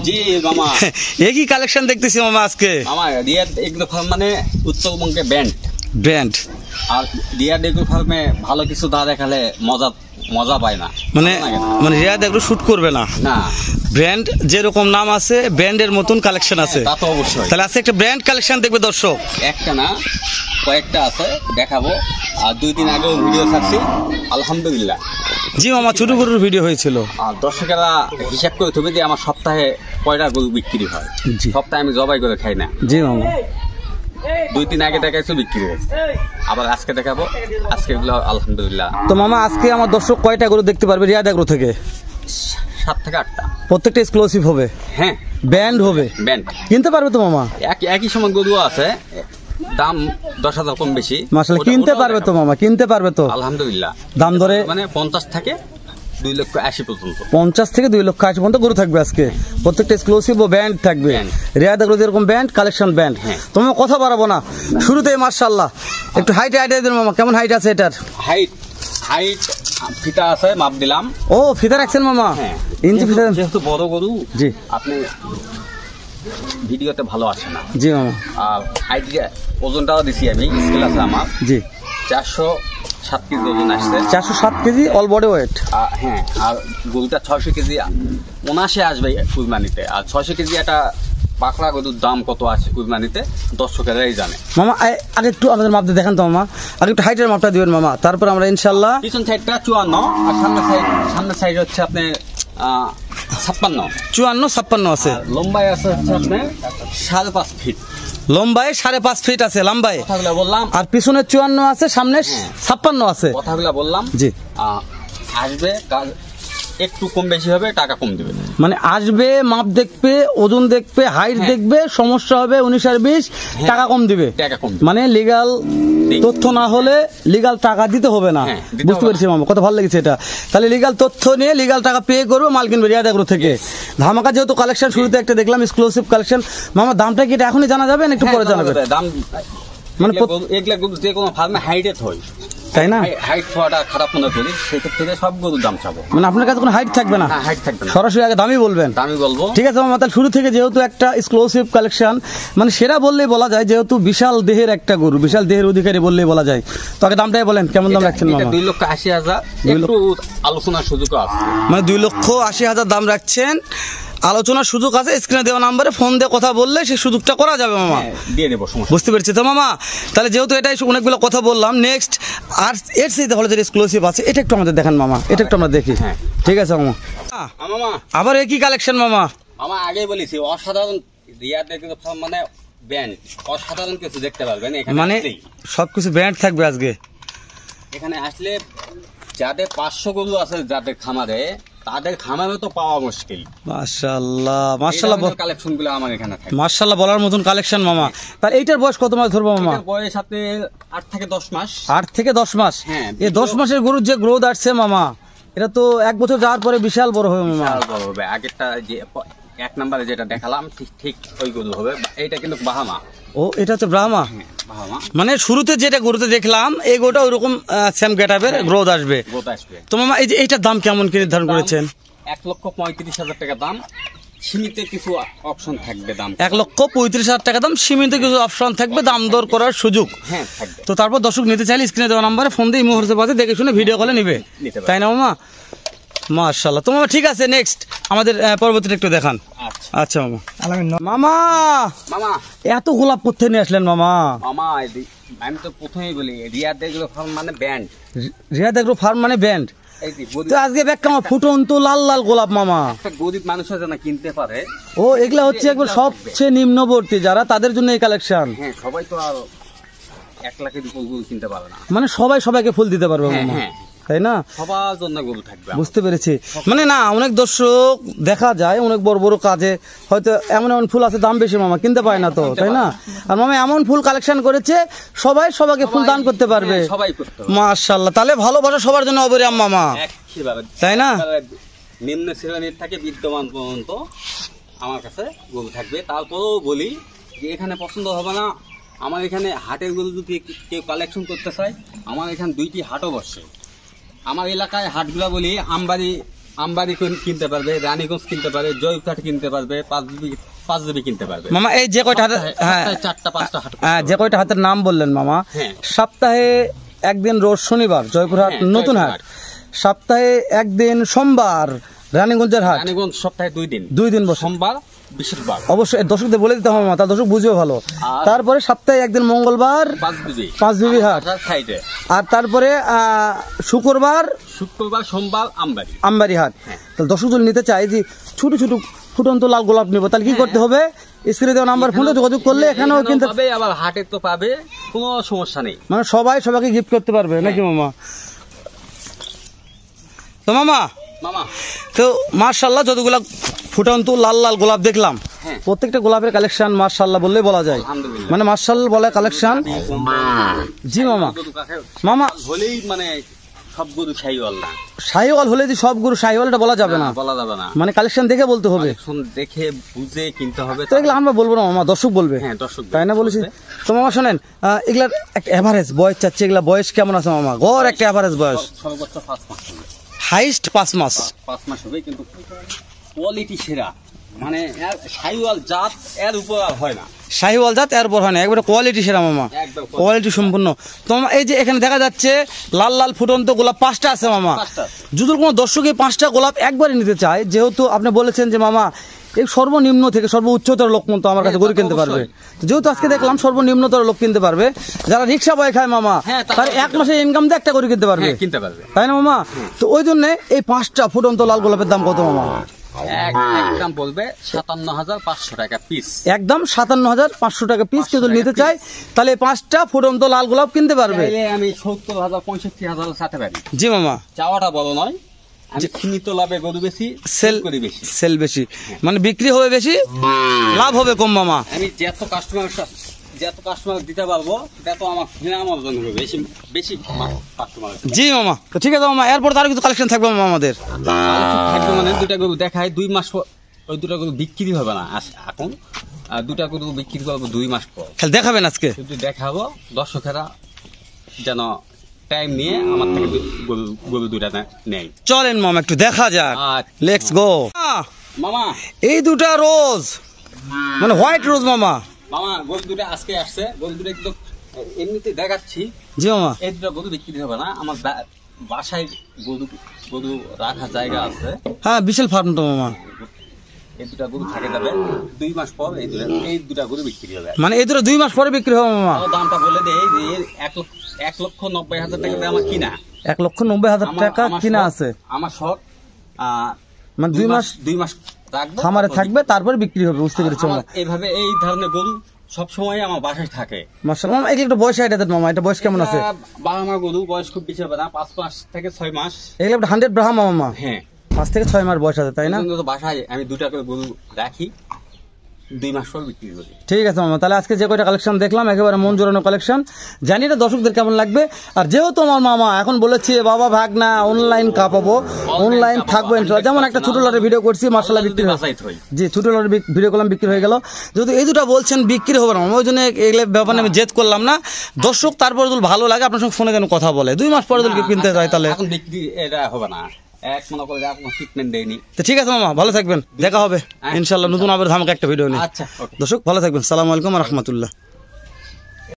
জি মামা একই কালেকশন দেখতেছি মামা আজকে। মামা রিয়াদ এগ্রো ফার্ম মানে উত্তরবঙ্গে ব্র্যান্ড আর রিয়াদ এগ্রো ফার্মে ভালো কিছু না দেখালে মজা পায় না। মানে রিয়াদ এগ্রো শুট করবে না। ব্র্যান্ড যেরকম নাম আছে ব্র্যান্ডের মতন কালেকশন আছে। তা তো অবশ্যই। তাহলে আজকে একটা ব্র্যান্ড কালেকশন দেখবে দর্শক। একটা না কয়েকটা আছে দেখাবো। আর 2 দিন আগেও ভিডিও ছাড়ছি আলহামদুলিল্লাহ। জি মামা ছোট গরুর ভিডিও হয়েছিল। আর দর্শকেরা হিসাব করে তবে যে আমার সপ্তাহে কয়টা গরু বিক্রি হয়। সপ্তাহে আমি জবাই করে খাই না। জি মামা 2 দিন আগে দেখাইছো বিক্রি হয়েছে, আবার আজকে দেখাবো। আজকে এগুলো আলহামদুলিল্লাহ। তো মামা আজকে আমার দর্শক কয়টা গরু দেখতে পারবে রিয়াদ এগ্রো থেকে? 7 থেকে 8টা। প্রত্যেকটা এক্সক্লুসিভ হবে। হ্যাঁ ব্যান্ড হবে। ব্যান্ড কিনতে পারবে তো মামা? একই সময় গরু আছে, দাম 10,000 কম বেশি। মাশাআল্লাহ কিনতে পারবে তো মামা? কিনতে পারবে তো আলহামদুলিল্লাহ। দাম ধরে মানে 50 থেকে 2,80,000 পর্যন্ত। 50 থেকে 2,80,000 পর্যন্ত গরু থাকবে আজকে। প্রত্যেকটা এক্সক্লুসিভ ও ব্যান্ড থাকবে। রিয়াদ এগ্রো যেরকম ব্যান্ড কালেকশন ব্যান্ড। তোমার কথা বাড়াবো না, শুরুতেই মাশাআল্লাহ একটু হাইট দেন মামা। কেমন হাইট আছে এটার? হাইট ফিতা আছে, মাপ দিলাম। ও ফিতা রাখছেন মামা? ইঞ্চি ফিতা যেহেতু বড় গরু। জি আপনি ভিডিওতে ভালো আসে না। জি মামা। আর হাইট ওজনটাও দিছি আমি, স্কেল আছে আমার। জি 407 কেজি ওজন আসছে। 407 কেজি অল বডি ওয়েট। হ্যাঁ আর গরুটা 600 কেজি 79 আসবে কুরবানিতে। আর 600 কেজি একটা পাকড়া গরুর দাম কত আছে কুরবানিতে দর্শকেরাই জানে। মামা আগে একটু আমাদের মাপ দিয়ে দেখেন তো মামা। আগে একটু হাইটের মাপটা দিবেন মামা, তারপর আমরা ইনশাআল্লাহ। পিছন সাইডটা 54 আর সামনের সাইড হচ্ছে আপনি 56। 54-56 আছে। লম্বায় আছে হচ্ছে আপনি 5.5 ফিট। লম্বায় 5.5 ফিট আছে লম্বায়। কথাগুলো বললাম। আর পিছনে 54 আছে, সামনে 56 আছে। কথাগুলো বললাম। জি আসবে একটু কম বেশি হবে, টাকা কম দিবে। মানে আসবে, মাপ দেখবে, ওজন দেখবে, হাইট দেখবে, সমস্যা হবে 19 আর 20, টাকা কম দিবে। মানে লিগ্যাল তথ্য না হলে লিগ্যাল টাকা দিতে হবে না। বুঝতে পেরেছি মামা, কত ভালো লেগেছে এটা। তাহলে লিগ্যাল তথ্য নিয়ে লিগ্যাল টাকা পে করবে, মাল কিনবে রিয়াদ এগ্রো থেকে। ধামাকা যেহেতু কালেকশন শুরুতে একটা দেখলাম এক্সক্লুসিভ কালেকশন। মামা দামটা কি এটা এখনই জানা যাবে না একটু পরে জানাবে? দাম মানে এগুলা গরু যে কোনো ফার্মে হাইটে হয়, তাই না? হাইট হওয়াটা খারাপ মনে করি, সেক্ষেত্রে সব গরুর দাম চাবো। মানে আপনার কাছে কোনো হাইট থাকবে না? হাইট থাকবে না, সরাসরি আগে দামই বলবেন। দামই বলবো। ঠিক আছে মামা, তাহলে শুরু থেকে যেহেতু একটা এক্সক্লুসিভ কালেকশন, মানে সেরা বললেই বলা যায়, যেহেতু বিশাল দেহের একটা গরু, বিশাল দেহের অধিকারী বললেই বলা যায়। তো আগে দামটাই বলেন, কেমন দাম রাখছেন মামা? 2,80,000। একটু আলোচনার সুযোগ আছে, মানে 2,80,000 দাম রাখছেন। আলোচনার সুযোগ আছে, স্ক্রিনে দেওয়া নাম্বারে ফোন দিয়ে কথা বললে সেই সুযোগটা করা যাবে মামা। দিয়ে দেবো, বুঝতে পেরেছি তো মামা। তাহলে যেহেতু এটাই অনেকগুলো কথা বললাম, নেক্সট আর এর সাথে হলে যে এক্সক্লুসিভ আছে এটা একটু আমাদের দেখান মামা, এটা একটু আমরা দেখি। ঠিক আছে মামা। মামা আবার একই কালেকশন মামা। মামা আগেই বলেছি অসাধারণ রিয়াদ এগ্রো ফার্ম মানে ব্যান্ড, অসাধারণ কিছু দেখতে পারবেন এখানে। মানে সবকিছু ব্যান্ড থাকবে আজকে এখানে আসলে। যাদের 500 গরু আছে যাদের খামারে, তাদের খামারে তো পাওয়া মুশকিল। মাশাআল্লাহ মাশাআল্লাহ, কালেকশনগুলো আমার এখানে থাকে। মাশাআল্লাহ বলার মতন কালেকশন মামা। তাহলে এইটার বয়স কত মাস ধরবো মামা? বয়স আপনি 8 থেকে 10 মাস। 8 থেকে 10 মাস। হ্যাঁ, এই 10 মাসের গরুর যে গ্রোথ আসছে মামা, এটা তো 1 বছর যাওয়ার পরে বিশাল বড় হবে মামা। বিশাল বড় হবে। আগেরটা যে 1 নম্বরে যেটা দেখালাম ঠিক ওই গরু হবে। এটা কিন্তু বাহামা। ও এটা হচ্ছে ব্রাহ্মা। মানে শুরুতে যেটা গরুতে দেখলাম এই গরুটা ওইরকম সেম গেটআপের গ্রোথ আসবে। তো মামা এই যে এইটার দাম কেমন কি নির্ধারণ করেছেন? 1,35,000 টাকা দাম। সীমিত কিছু অপশন থাকবে দাম। 1,35,000 টাকা দাম, সীমিত কিছু অপশন থাকবে, দাম দর করার সুযোগ। হ্যাঁ থাকবে। তো তারপর দর্শক নিতে চাইলে স্ক্রিনে দেওয়া নাম্বারে ফোন দিয়ে মুহূর্তে পাশে দেখে শুনে ভিডিও কলে নিবে, তাই না মামা? মাশাআল্লাহ। তো মামা ঠিক আছে, নেক্সট আমাদের পরবর্তীটা একটু দেখান। আচ্ছা মামা। মামা মামা এত গোলাপ কোথা নিয়ে আসলেন মামা? মামা আমি তো প্রথমেই বলি রিয়াদ এগ্রো ফার্ম মানে ব্যান্ড। রিয়াদ এগ্রো ফার্ম মানে ব্যান্ড। তো আজকে ব্যাগ কামা ফুটন্ত লাল লাল গোলাপ মামা। গরিব মানুষের জন্য কিনতে পারে। ও এগুলা হচ্ছে একবার সবচেয়ে নিম্নবর্তী যারা, তাদের জন্য এই কালেকশন। হ্যাঁ সবাই তো আর 1 লাখের উপর গরু কিনতে পারে না। মানে সবাই সবাইকে ফুল দিতে পারবে মামা, তাই না? সবার জন্য গরু থাকবে। বুঝতে পেরেছি। মানে না অনেক দর্শক দেখা যায় অনেক বড় বড় কাজে হয়তো এমন এমন ফুল আছে দাম বেশি মামা, কিনতে পায় না তো, তাই না? আর মামা এমন ফুল কালেকশন করেছে সবাই সবাইকে ফুল দান করতে পারবে। মাশাআল্লাহ। তাহলে ভালোবাসা সবার জন্য অবিরাম মামা, তাই না? নিম্ন শ্রেণীর থেকে বিদ্যমান পর্যন্ত আমার কাছে গরু থাকবে। তারপরেও বলি যে এখানে পছন্দ হবে না, আমার এখানে হাটের গরু যদি কেউ কালেকশন করতে চায়, আমার এখানে 2টি হাটও বসে। আমার এলাকায় হাটগুলা বলি আমবাড়ি আমবাড়ি কিনতে পারবে, রানীগঞ্জ কিনতে পারবে, জয়পুরহাট কিনতে পারবে, 5 জিবি কিনতে পারবে মামা। এই যে কয়টা হাতে, হ্যাঁ 4টা-5টা হাট, হ্যাঁ যে কয়টা হাতের নাম বললেন মামা, হ্যাঁ। সপ্তাহে একদিন রোজ শনিবার জয়পুরহাট হ্যাঁ, নতুন হাট, সপ্তাহে একদিন সোমবার রানীগঞ্জের হাট, রানীগঞ্জ সপ্তাহে 2 দিন, 2 দিন বসে। সোমবার বৃহস্পতিবার। অবশ্যই দর্শকদের বলে দিতে হবে মামা, তার দর্শক বুঝিও ভালো। আর তারপরে সপ্তাহে একদিন মঙ্গলবার 5 জিবি হাট, সাইডে। আর তারপরে শুক্রবার সোমবার আমবাড়ি হাট। তাহলে দর্শক যদি নিতে চাই যে ছোট ছোট ফুটন্ত লাল গোলাপ নেবো, তাহলে কি করতে হবে? স্ক্রিনে দেওয়া নাম্বার ফোনে যোগাযোগ করলে এখানেও কিন্তু পাবে, আবার হাটে তো পাবে, কোনো সমস্যা নেই। মানে সবাইকে গিফট করতে পারবে নাকি মামা? তো মামা তো মাশাআল্লাহ যতগুলা ফুটন্ত লাল লাল গোলাপ দেখলাম, প্রত্যেকটা গোলাপের কালেকশন মাশাআল্লাহ বললেই বলা যায়, মানে মাশাআল্লাহ বলে কালেকশন। জি মামা হলেই মানে সব গরু শাহিওয়াল না, শাহিওয়াল হলে যে সব গরু শাহিওয়াল এটা বলা যাবে না, মানে কালেকশন দেখে বলতে হবে, দেখে বুঝে কিনতে হবে। তো এগুলো আমরা বলবো না মামা, দর্শক বলবে, তাই না বলেছি? তো মামা শোনেন, এগুলার একটা এভারেজ বয়স চাচ্ছে, এগুলা বয়স কেমন আছে মামা? গড় একটা এভারেজ বয়স সর্বোচ্চ 5 মাস হবে, হাইস্ট 5 মাস হবে, কিন্তু কোয়ালিটি সেরা, মানে শাহিওয়াল জাত এর উপর আর হয় না, শাহিওয়াল জাত এর উপর হয় না, একবারে কোয়ালিটি সেরা মামা, কোয়ালিটি সম্পূর্ণ। তো মামা এই যে এখানে দেখা যাচ্ছে লাল লাল ফুটন্ত গোলাপ 5টা আছে মামা, যদি কোনো দর্শক এই 5টা গোলাপ একবারে নিতে চায়, যেহেতু আপনি বলেছেন যে মামা এই সর্বনিম্ন থেকে সর্বোচ্চতর লোক পর্যন্ত আমার কাছে গরু কিনতে পারবে, যেহেতু আজকে দেখলাম সর্বনিম্নতর লোক কিনতে পারবে, যারা রিক্সা বয় খায় মামা তার 1 মাসে ইনকাম দিয়ে একটা গরু কিনতে পারবে, তাই না মামা? তো ওই জন্য এই 5টা ফুটন্ত লাল গোলাপের দাম কত মামা? একদম বলবে 57,500 টাকা পিস, একদম 57,500 টাকা পিস। কেউ নিতে চাই তাহলে 5টা ফুটন্ত লাল গোলাপ কিনতে পারবে। আমি 70,000 65,000 সাথে পারি। জি মামা, চাওয়াটা বড় নয়, আমি সীমিত লাভে গরু বেশি, সেল বেশি, মানে বিক্রি হবে বেশি, লাভ হবে কম মামা। আমি যত কাস্টমার দিতে পারবো তত আমার অর্জন হবে বেশি কাস্টমার। জি মামা, তো ঠিক আছে মামা, এরপর তার কিছু কালেকশন থাকবে মামা আমাদের, থাকবে মানে 2টা গরু দেখায় 2 মাস পর, ওই 2টা গরু বিক্রি হবে না এখন, 2টা গরু বিক্রি করবো 2 মাস পর। খালি দেখাবেন আজকে? শুধু দেখাবো, দর্শকেরা যেন টাইম নিয়ে আমার থেকে গরু 2টা নেই। চলেন মামা একটু দেখা যাক, লেটস গো মামা। এই 2টা রোজ মানে হোয়াইট রোজ মামা, গরু 2টা আজকে আসছে, গরু 2টা কিন্তু এমনিতে দেখাচ্ছি। জি মামা, এই 2টা গরু বিক্রি হবে না, আমার বাসায় গরু রাখার জায়গা আছে, হ্যাঁ বিশাল ফার্ম তো মামা। এই 2টা গরু থাকে যাবে 2 মাস পর, এই 2টা গরু বিক্রি হবে, মানে এই 2টা 2 মাস পরে বিক্রি হবে মামা। দামটা বলে দেই যে 1,90,000 টাকা দিয়ে আমার কিনা, 1,90,000 টাকা কিনা আছে আমার শখ, মানে 2 মাস রাখবো, খামারে থাকবে, তারপরে বিক্রি হবে, বুঝতে পেরেছো? এইভাবে এই ধরনের গরু সবসময় আমার বাসায় থাকে। মাশাআল্লাহ মামা, একটা বয়স আইডিয়া দেন মামা, এটা বয়স কেমন আছে? বাবা গরু বয়স খুব বেশি হবে না, 5 মাস থেকে 6 মাস। এগুলো 100 ব্রাহ্মা মামা, হ্যাঁ 5 থেকে 6 মাস বয়স আছে, তাই না? বাসায় আমি 2টা করে গরু রাখি, 2 মাস পর বিক্রি করি। ঠিক আছে মামা, তাহলে আজকে যে কয়টা কালেকশন দেখলাম একেবারে মন জোরানো কালেকশন, জানি না দর্শকদের কেমন লাগবে। আর যেহেতু আমার মামা এখন বলেছে বাবা ভাগ না অনলাইন কাপাবো, অনলাইন থাকবো ইনশাআল্লাহ, যেমন একটা ছোট লটের ভিডিও করছি মাশাআল্লাহ বিক্রি হয়েছে, জি ছোট লটের ভিডিও করলাম বিক্রি হয়ে গেল, যেহেতু এই 2টা বলছেন বিক্রি হবে না ওই জন্য এগুলো ব্যাপারে আমি জেদ করলাম না। দর্শক তারপর যদি ভালো লাগে আপনার সঙ্গে ফোনে যেন কথা বলে, 2 মাস পরে যদি কিনতে যায় তাহলে এখন বিক্রি এটা হবে না, মনে করে ট্রিটমেন্ট দেয়নি। ঠিক আছে মামা, ভালো থাকবেন, দেখা হবে ইনশাআল্লাহ নতুন আবার ধামাকা একটা ভিডিও নিয়ে। আচ্ছা, দর্শক ভালো থাকবেন, সালামু আলাইকুম ওয়া রাহমাতুল্লাহ।